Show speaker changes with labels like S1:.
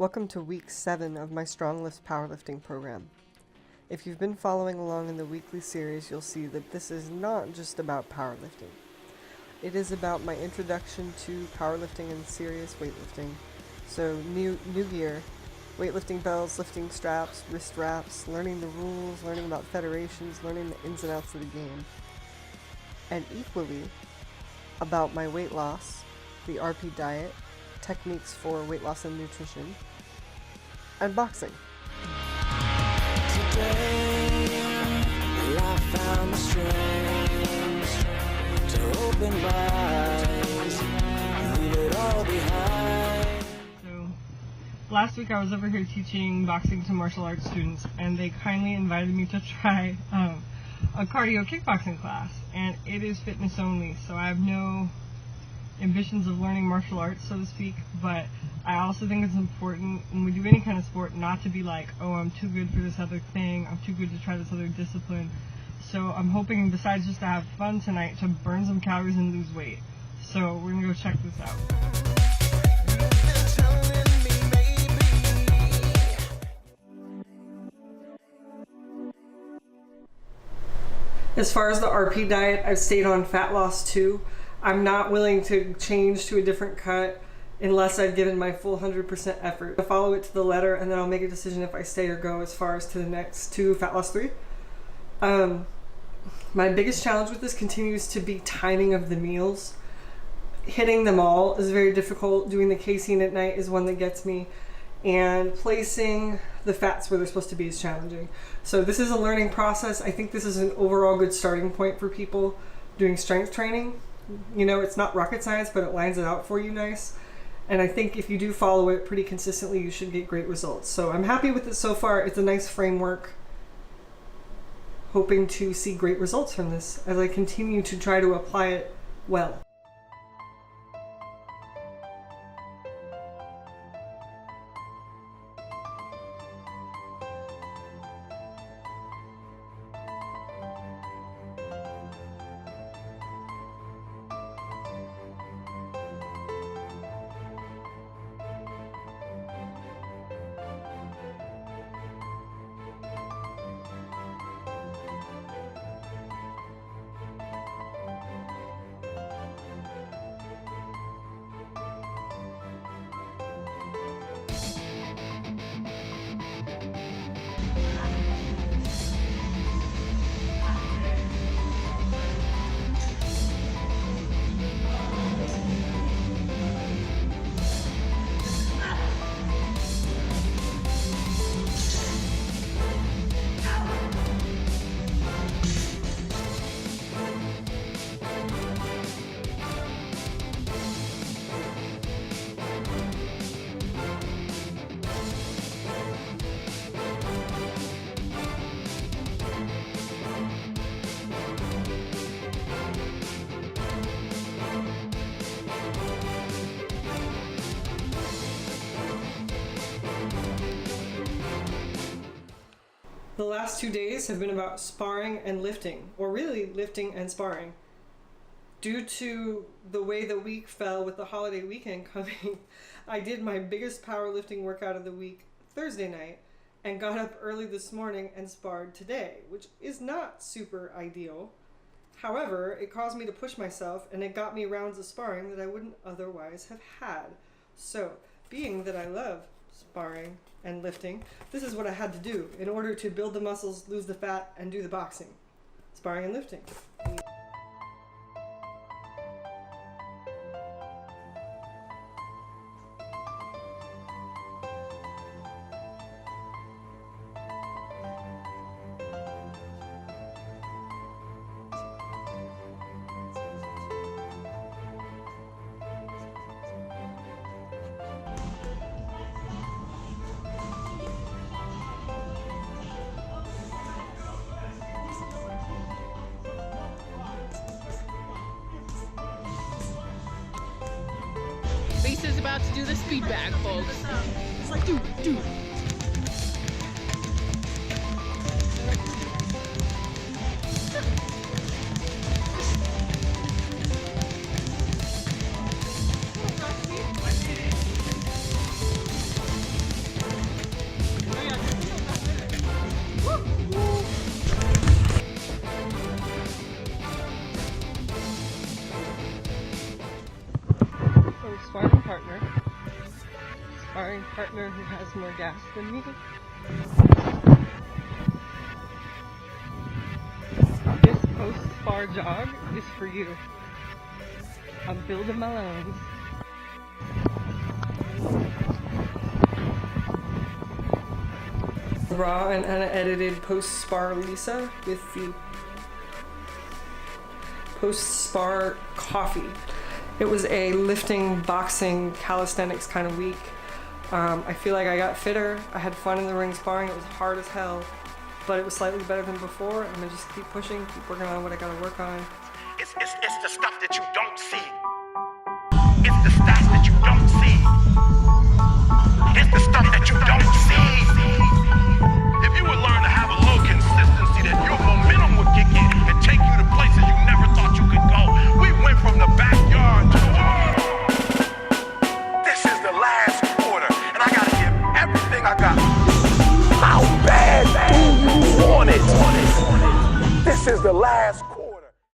S1: Welcome to week 7 of my Strong Lifts powerlifting program. If you've been following along in the weekly series, you'll see that this is not just about powerlifting. It is about my introduction to powerlifting and serious weightlifting. So new gear, weightlifting belts, lifting straps, wrist wraps, learning the rules, learning about federations, learning the ins and outs of the game. And equally about my weight loss, the RP diet, techniques for weight loss and nutrition, and boxing.
S2: Today, I found the strength to open my eyes, leave it all behind.
S3: So, last week I was over here teaching boxing to martial arts students, and they kindly invited me to try a cardio kickboxing class, and it is fitness only, so I have no ambitions of learning martial arts, so to speak, but I also think it's important when we do any kind of sport not to be like, oh, I'm too good for this other thing, I'm too good to try this other discipline. So I'm hoping, besides just to have fun tonight, to burn some calories and lose weight. So we're gonna go check this out.
S1: As far as the RP diet, I've stayed on fat loss too. I'm not willing to change to a different cut unless I've given my full 100% effort. I'll follow it to the letter, and then I'll make a decision if I stay or go as far as to the next two, fat loss 3. My biggest challenge with this continues to be timing of the meals. Hitting them all is very difficult. Doing the casein at night is one that gets me. And placing the fats where they're supposed to be is challenging. So this is a learning process. I think this is an overall good starting point for people doing strength training. You know, it's not rocket science, but it lines it out for you nice. And I think if you do follow it pretty consistently, you should get great results. So I'm happy with it so far. It's a nice framework. Hoping to see great results from this as I continue to try to apply it well. The last 2 days have been about sparring and lifting, or really lifting and sparring. Due to the way the week fell with the holiday weekend coming, I did my biggest powerlifting workout of the week Thursday night and got up early this morning and sparred today, which is not super ideal. However, it caused me to push myself, and it got me rounds of sparring that I wouldn't otherwise have had. So, being that I love sparring and lifting, this is what I had to do in order to build the muscles, lose the fat, and do the boxing. Sparring and lifting.
S4: Lisa's about to do the speed bag, folks. It's like, dude.
S3: partner who has more gas than me. This post-spar jog is for you. I'm building my lungs.
S1: Raw and unedited post-spar Lisa with the post-spar coffee. It was a lifting, boxing, calisthenics kind of week. I feel like I got fitter. I had fun in the ring sparring. It was hard as hell, but it was slightly better than before. I'm gonna just keep pushing, keep working on what I gotta work on.
S5: It's the stuff that you don't see. It's the stats that you don't see. It's the stuff that you don't see. If you would learn to have a little consistency, then your momentum would kick in and take you to places you never thought you could go. We went from the backyard to the world. This is the last quarter, and I gotta give everything I got. How bad do you want it? This is the last quarter.